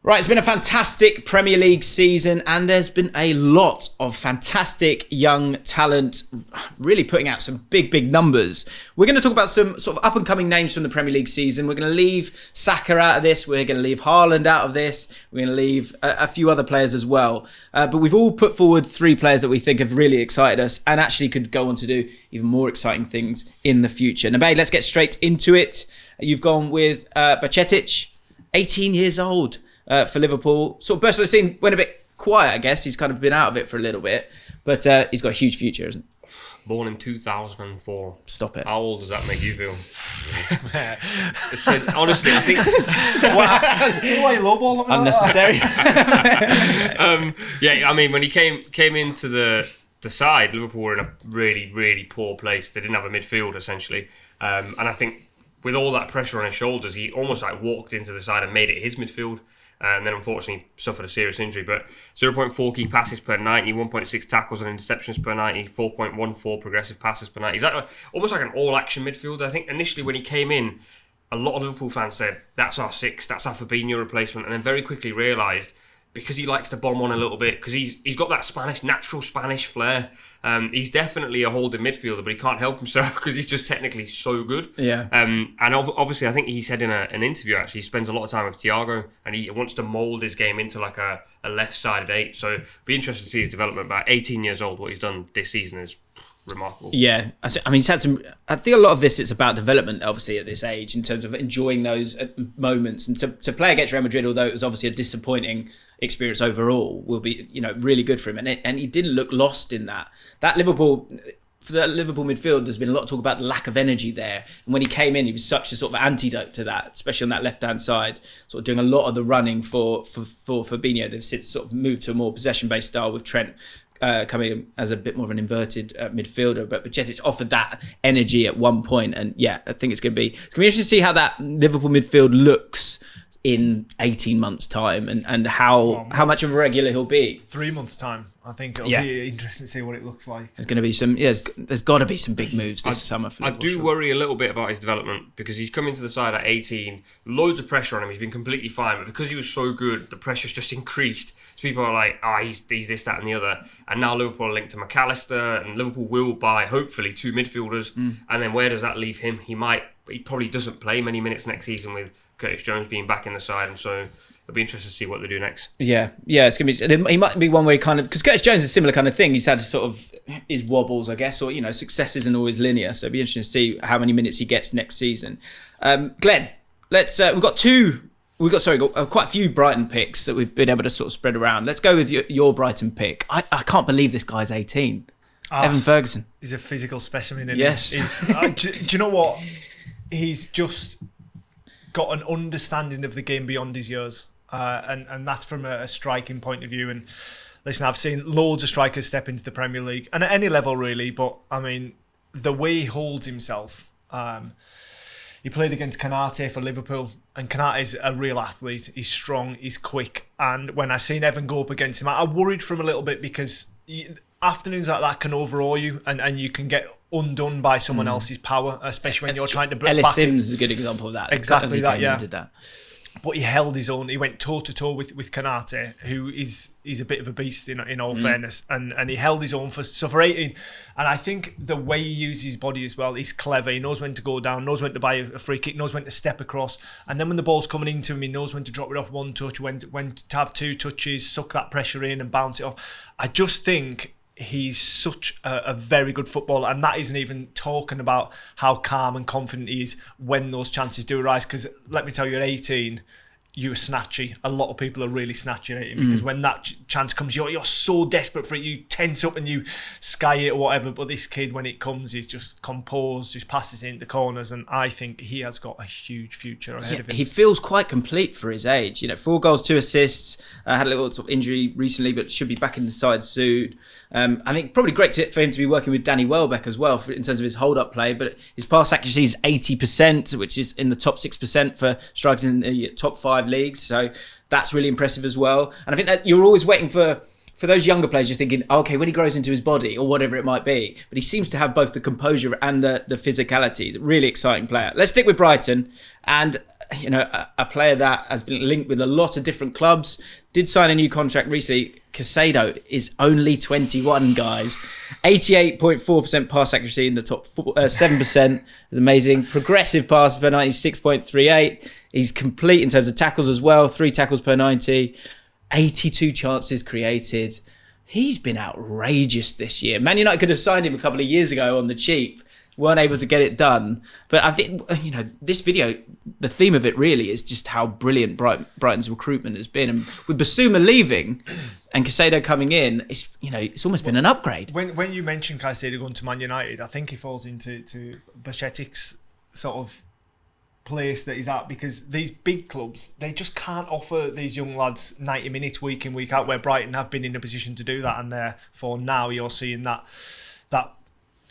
Right, it's been a fantastic Premier League season and there's been a lot of fantastic young talent really putting out some big numbers. We're going to talk about some sort of up-and-coming names from the Premier League season. We're going to leave Saka out of this. We're going to leave Haaland out of this. We're going to leave a few other players as well. But we've all put forward 3 players that we think have really excited us and actually could go on to do even more exciting things in the future. Nubaid, let's get straight into it. You've gone with Bajcetic, 18 years old. For Liverpool, sort of burst on the scene, went a bit quiet, I guess. He's kind of been out of it for a little bit, but he's got a huge future, isn't he? Born in 2004. Stop it. How old does that make you feel? Honestly, I think... Why lowball him? Unnecessary. Yeah, I mean, when he came into the side, Liverpool were in a really poor place. They didn't have a midfield, essentially. And I think with all that pressure on his shoulders, he almost like walked into the side and made it his midfield. And then unfortunately suffered a serious injury. But 0.4 key passes per 90, 1.6 tackles and interceptions per 90, 4.14 progressive passes per 90. He's like almost like an all-action midfielder. I think initially when he came in, a lot of Liverpool fans said, that's our 6, that's our Fabinho replacement. And then very quickly realised, because he likes to bomb on a little bit, because he's got that natural Spanish flair. He's definitely a holding midfielder, but he can't help himself because he's just technically so good. Yeah. And obviously, I think he said in an interview, actually, he spends a lot of time with Thiago, and he wants to mould his game into like a left-sided 8. So it'd be interesting to see his development. But 18 years old, what he's done this season is remarkable. Yeah, I mean, he's had some. I think a lot of this it's about development, obviously, at this age, in terms of enjoying those moments. And to play against Real Madrid, although it was obviously a disappointing experience overall, will be really good for him. And he didn't look lost in that. That Liverpool. For the Liverpool midfield, there's been a lot of talk about the lack of energy there. And when he came in, he was such a sort of antidote to that, especially on that left-hand side, sort of doing a lot of the running for Fabinho. They've since sort of moved to a more possession-based style with Trent coming in as a bit more of an inverted midfielder. But Bajcetic offered that energy at one point. And yeah, I think it's going to be interesting to see how that Liverpool midfield looks in 18 months' time and how much of a regular he'll be. 3 months' time. I think it'll be interesting to see what it looks like. There's going to be some. Yeah, there's got to be some big moves this summer. For Liverpool, I do worry a little bit about his development because he's come into the side at 18, loads of pressure on him. He's been completely fine, but because he was so good, the pressure's just increased. So people are like, he's this, that, and the other. And now Liverpool are linked to McAllister, and Liverpool will buy hopefully 2 midfielders. And then where does that leave him? He probably doesn't play many minutes next season with Curtis Jones being back in the side, and so it'll be interesting to see what they do next. Yeah, it's going to be. He might be one where he kind of, because Curtis Jones is a similar kind of thing. He's had sort of his wobbles, I guess, or success isn't always linear. So it'll be interesting to see how many minutes he gets next season. Glenn, let's. We've got quite a few Brighton picks that we've been able to sort of spread around. Let's go with your Brighton pick. I can't believe this guy's 18. Evan Ferguson. He's a physical specimen. Yes. Do you know what? He's just got an understanding of the game beyond his years. And that's from a striking point of view. And listen, I've seen loads of strikers step into the Premier League, and at any level really, but I mean, the way he holds himself. He played against Gnonto for Liverpool, and Gnonto's a real athlete. He's strong, he's quick, and when I seen Evan go up against him, I worried for him a little bit because afternoons like that can overawe you, and you can get undone by someone else's power, especially when you're trying to Ellis Sims is a good example of that. Exactly that, yeah. Did that. But he held his own. He went toe-to-toe with Gnonto, who is a bit of a beast in all fairness. And he held his own for 18. And I think the way he uses his body as well, he's clever. He knows when to go down, knows when to buy a free kick, knows when to step across. And then when the ball's coming into him, he knows when to drop it off one touch, when to have 2 touches, suck that pressure in and bounce it off. I just think he's such a very good footballer, and that isn't even talking about how calm and confident he is when those chances do arise, because let me tell you, at 18 you're snatchy. A lot of people are really snatchy at him because when that chance comes, you're so desperate for it, you tense up and you sky it or whatever. But this kid, when it comes, he's just composed, just passes it into corners, and I think he has got a huge future ahead of him. He feels quite complete for his age. 4 goals, 2 assists. Had a little sort of injury recently, but should be back in the side soon. I think probably great for him to be working with Danny Welbeck as well in terms of his hold-up play. But his pass accuracy is 80%, which is in the top 6% for strikers in the top 5 leagues. So that's really impressive as well. And I think that you're always waiting for those younger players, you're thinking, okay, when he grows into his body or whatever it might be. But he seems to have both the composure and the physicality. He's a really exciting player. Let's stick with Brighton. And a player that has been linked with a lot of different clubs, did sign a new contract recently. Caicedo is only 21, guys. 88.4% pass accuracy in the top 7%. Is amazing. Progressive passes per 90, 6.38. He's complete in terms of tackles as well. 3 tackles per 90. 82 chances created. He's been outrageous this year. Man United could have signed him a couple of years ago on the cheap. Weren't able to get it done. But I think, this video, the theme of it really is just how brilliant Brighton's recruitment has been. And with Basuma leaving and Caicedo coming in, it's almost been an upgrade. When you mention Caicedo going to Man United, I think he falls into Bajcetic's sort of place that he's at, because these big clubs, they just can't offer these young lads 90 minutes week in, week out, where Brighton have been in a position to do that. And therefore now you're seeing that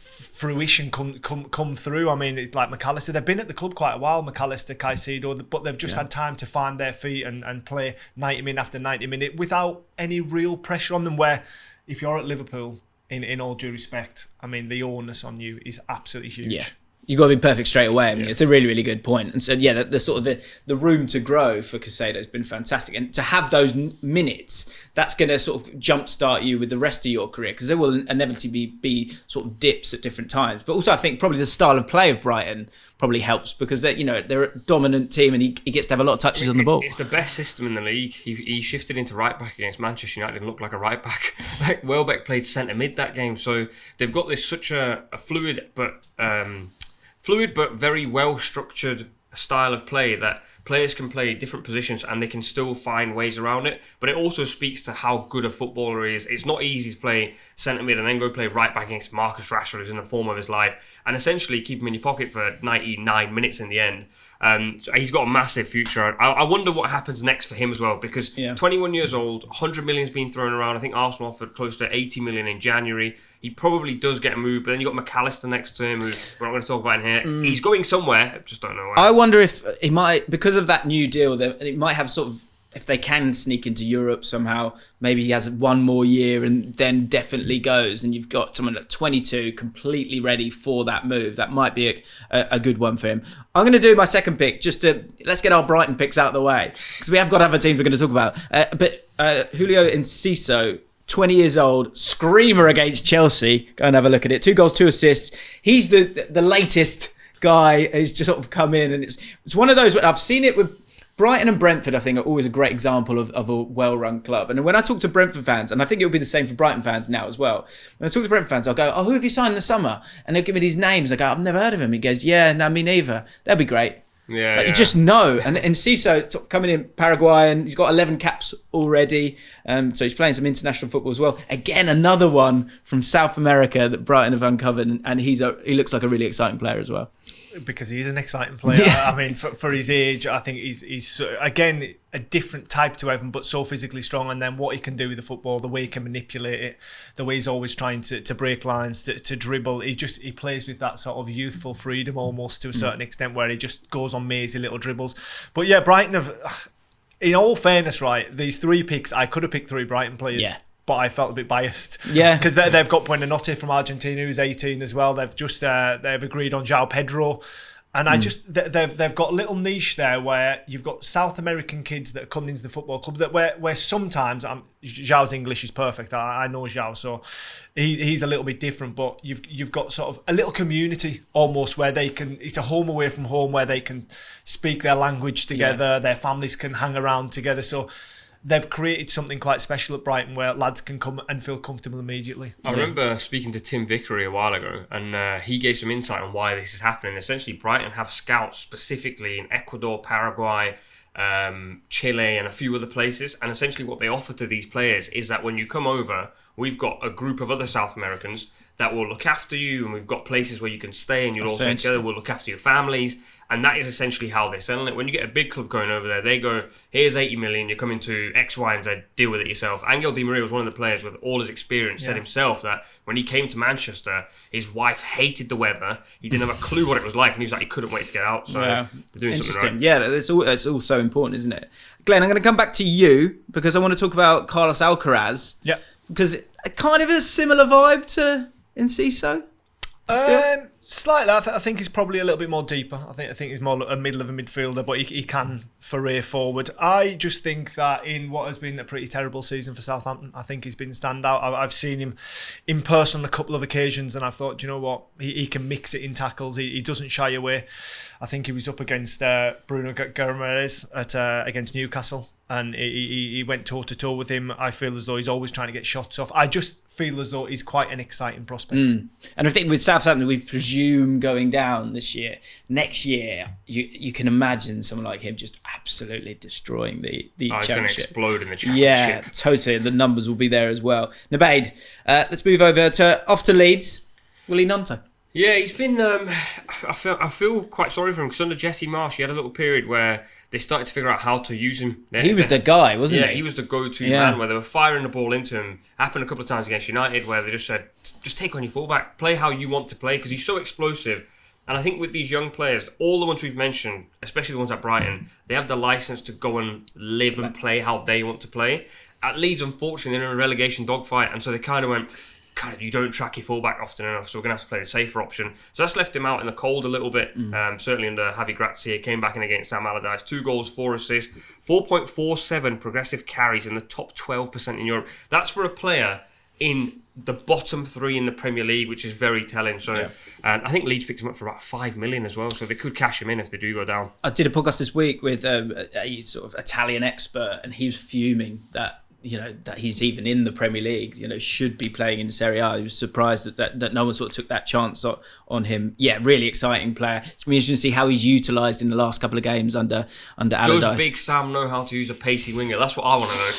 fruition come through. I mean, it's like McAllister. They've been at the club quite a while, McAllister, Caicedo, but they've just had time to find their feet and play 90 minute after 90 minute without any real pressure on them, where if you're at Liverpool, in all due respect, I mean, the onus on you is absolutely huge. Yeah. You've got to be perfect straight away. I mean, it's a really, really good point. And so, the sort of the room to grow for Caicedo has been fantastic. And to have those minutes, that's going to sort of jumpstart you with the rest of your career, because there will inevitably be sort of dips at different times. But also, I think probably the style of play of Brighton probably helps, because they're a dominant team and he gets to have a lot of touches on the ball. It's the best system in the league. He shifted into right back against Manchester United and looked like a right back. Like Welbeck played centre mid that game. So they've got this such a fluid but very well structured style of play that players can play different positions and they can still find ways around it. But it also speaks to how good a footballer he is. It's not easy to play centre mid and then go play right back against Marcus Rashford, who's in the form of his life, and essentially keep him in your pocket for 99 minutes in the end. So he's got a massive future. I wonder what happens next for him as well, because 21 years old, 100 million's been thrown around. I think Arsenal offered close to 80 million in January. He probably does get a move, but then you've got McAllister next to him, who we're not going to talk about in here. He's going somewhere, just don't know where. I wonder if he might, because of that new deal, it might have sort of, if they can sneak into Europe somehow, maybe he has one more year and then definitely goes, and you've got someone at 22 completely ready for that move. That might be a good one for him. I'm going to do my second pick, let's get our Brighton picks out of the way, because we have got other teams we're going to talk about. But Julio Enciso, 20 years old, screamer against Chelsea. Go and have a look at it. 2 goals, 2 assists. He's the latest guy who's just sort of come in, and it's one of those, I've seen it with Brighton and Brentford, I think, are always a great example of a well-run club. And when I talk to Brentford fans, and I think it'll be the same for Brighton fans now as well, when I talk to Brentford fans, I'll go, who have you signed in the summer? And they'll give me these names. I go, I've never heard of him. He goes, no, me neither. That'll be great. Yeah, You just know. And Enciso sort of coming in Paraguayan, he's got 11 caps already. So he's playing some international football as well. Again, another one from South America that Brighton have uncovered, and he looks like a really exciting player as well. Because he is an exciting player. I mean, for his age, I think he's again a different type to Evan, but so physically strong. And then what he can do with the football, the way he can manipulate it, the way he's always trying to break lines, to dribble. He plays with that sort of youthful freedom almost to a certain extent, where he just goes on mazy little dribbles. But yeah, Brighton have, in all fairness, right, these 3 picks, I could have picked 3 Brighton players. Yeah. But I felt a bit biased. Yeah. Because they've got Brennan from Argentina, who's 18 as well. They've just they've agreed on João Pedro. And they've got a little niche there where you've got South American kids that are coming into the football club that where sometimes João's English is perfect. I know João, so he's a little bit different. But you've got sort of a little community almost where they can. It's a home away from home where they can speak their language together. Yeah. Their families can hang around together. So they've created something quite special at Brighton where lads can come and feel comfortable immediately. I remember speaking to Tim Vickery a while ago, and he gave some insight on why this is happening. Essentially, Brighton have scouts specifically in Ecuador, Paraguay, Chile, and a few other places. And essentially what they offer to these players is that when you come over, we've got a group of other South Americans that will look after you, and we've got places where you can stay, and you'll all stay together. We'll look after your families. And that is essentially how they're selling it. When you get a big club going over there, they go, here's 80 million, you're coming to X, Y, and Z, deal with it yourself. Angel Di Maria was one of the players with all his experience, said himself that when he came to Manchester, his wife hated the weather. He didn't have a clue what it was like, and he was like, he couldn't wait to get out. So they're doing something right. Yeah, it's all so important, isn't it? Glenn, I'm going to come back to you because I want to talk about Carlos Alcaraz. Yeah. Because it kind of a similar vibe to Enciso. Slightly. I think he's probably a little bit more deeper. I think he's more a middle of a midfielder, but he can foray forward. I just think that in what has been a pretty terrible season for Southampton, I think he's been standout. I've seen him in person on a couple of occasions, and I thought, do you know what? He can mix it in tackles. He doesn't shy away. I think he was up against Bruno Guimaraes against Newcastle, and he went toe-to-toe with him. I feel as though he's always trying to get shots off. I just feel as though he's quite an exciting prospect. And I think with Southampton, we presume going down this year. Next year, you can imagine someone like him just absolutely destroying the championship. He's going to explode in the championship. Yeah, totally. The numbers will be there as well. Nubaid, let's move over off to Leeds. Willie Gnonto. Yeah, he's been. I feel quite sorry for him because under Jesse Marsh, he had a little period where they started to figure out how to use him. He was the guy, wasn't he? Yeah, he was the go-to man where they were firing the ball into him. Happened a couple of times against United where they just said, just take on your fullback, play how you want to play because he's so explosive. And I think with these young players, all the ones we've mentioned, especially the ones at Brighton, they have the license to go and live and play how they want to play. At Leeds, unfortunately, they're in a relegation dogfight, and so they kind of went, you don't track your fullback often enough, so we're going to have to play the safer option. So that's left him out in the cold a little bit, certainly under Javi Gracia. Came back in against Sam Allardyce, 2 goals, 4 assists, 4.47 progressive carries in the top 12% in Europe. That's for a player in the bottom 3 in the Premier League, which is very telling. So I think Leeds picked him up for about 5 million as well, so they could cash him in if they do go down. I did a podcast this week with a sort of Italian expert, and he was fuming that he's even in the Premier League, should be playing in Serie A. He was surprised that no one sort of took that chance on him. Yeah, really exciting player. It's going to be interesting to see how he's utilised in the last couple of games under Allardyce. Does Big Sam know how to use a pacey winger? That's what I want to know.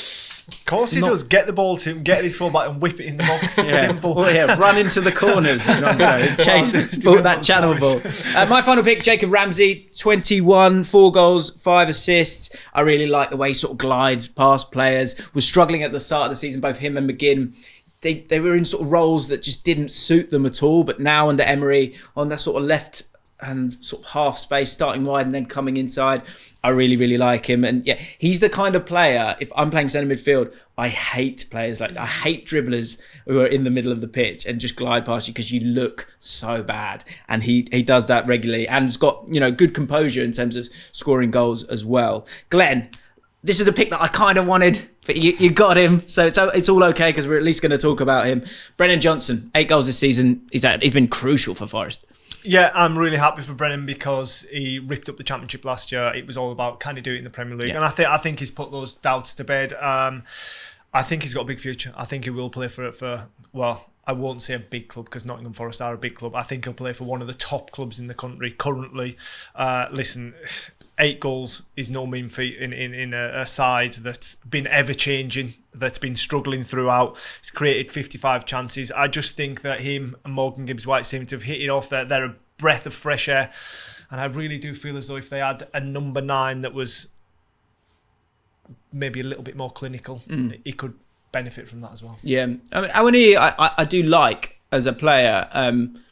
Of course he does. Get the ball to him, get his fullback and whip it in the box. Simple. Well, run into the corners. Chase that channel ball. My final pick, Jacob Ramsey, 21, 4 goals, 5 assists. I really like the way he sort of glides past players. Was struggling at the start of the season, both him and McGinn. They were in sort of roles that just didn't suit them at all. But now under Emery, on that sort of left and sort of half space, starting wide and then coming inside, I really, really like him. And yeah, he's the kind of player, if I'm playing centre midfield, I hate players I hate dribblers who are in the middle of the pitch and just glide past you because you look so bad. And he does that regularly and has got, good composure in terms of scoring goals as well. Glenn, this is a pick that I kind of wanted, but you got him, so it's all okay because we're at least going to talk about him. Brennan Johnson, 8 goals this season. He's been crucial for Forest. Yeah, I'm really happy for Brennan because he ripped up the Championship last year. It was all about can he do it in the Premier League, and I think he's put those doubts to bed. I think he's got a big future. I think he will play for I won't say a big club because Nottingham Forest are a big club. I think he'll play for one of the top clubs in the country currently. Listen, 8 goals is no mean feat in a side that's been ever-changing, that's been struggling throughout. He's created 55 chances. I just think that him and Morgan Gibbs-White seem to have hit it off. They're a breath of fresh air. And I really do feel as though if they had a number 9 that was maybe a little bit more clinical, he could benefit from that as well. Yeah. I mean, Awani, I do like as a player,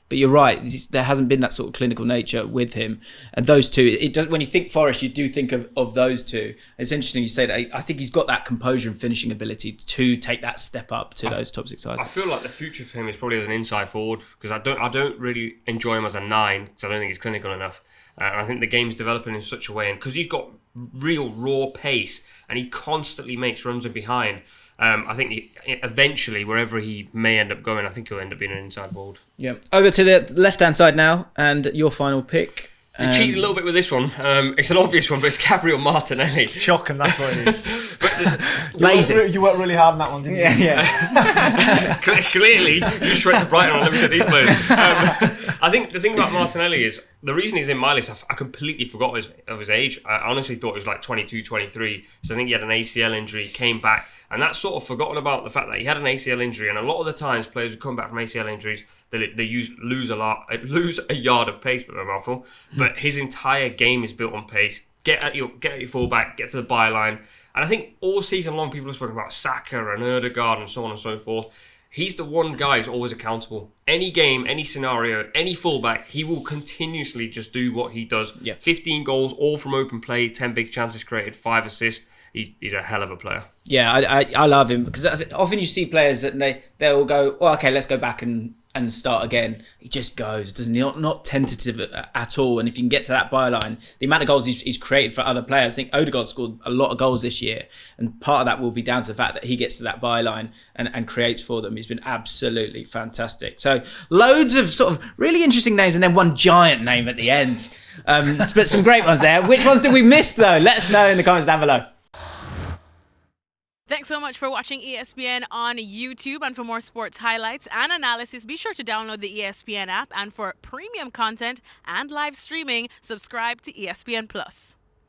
but you're right. There hasn't been that sort of clinical nature with him. And those two, when you think Forest, you do think of those two. It's interesting you say that. I think he's got that composure and finishing ability to take that step up to those top 6 sides. I feel like the future for him is probably as an inside forward because I don't really enjoy him as a 9 because I don't think he's clinical enough. And I think the game's developing in such a way, and because he's got real raw pace and he constantly makes runs in behind. I think eventually, wherever he may end up going, I think he'll end up being an inside forward. Yeah. Over to the left-hand side now, and your final pick. You cheated a little bit with this one. It's an obvious one, but it's Gabriel Martinelli. It's shocking, that's what it is. Lazy. You worked really hard on that one, didn't you? Yeah. Clearly, you just went to Brighton and looked at these players. I think the thing about Martinelli is, the reason he's in my list, I completely forgot of his age. I honestly thought it was like 22, 23. So I think he had an ACL injury, came back. And that's sort of forgotten about the fact that he had an ACL injury. And a lot of the times, players who come back from ACL injuries, they lose a yard of pace, but a mouthful. But his entire game is built on pace. Get at your fullback, get to the byline. And I think all season long, people have spoken about Saka and Ødegaard and so on and so forth. He's the one guy who's always accountable. Any game, any scenario, any fullback, he will continuously just do what he does. Yeah. 15 goals, all from open play, 10 big chances created, 5 assists. He's a hell of a player. Yeah, I love him because often you see players that they'll go, well, okay, let's go back and and start again. He just goes, doesn't he? Not tentative at all. And if you can get to that byline, the amount of goals he's created for other players, I think Odegaard scored a lot of goals this year, and part of that will be down to the fact that he gets to that byline and creates for them. He's been absolutely fantastic. So loads of sort of really interesting names, and then one giant name at the end. But some great ones there. Which ones did we miss though? Let us know in the comments down below. Thanks so much for watching ESPN on YouTube, and for more sports highlights and analysis, be sure to download the ESPN app, and for premium content and live streaming, subscribe to ESPN Plus.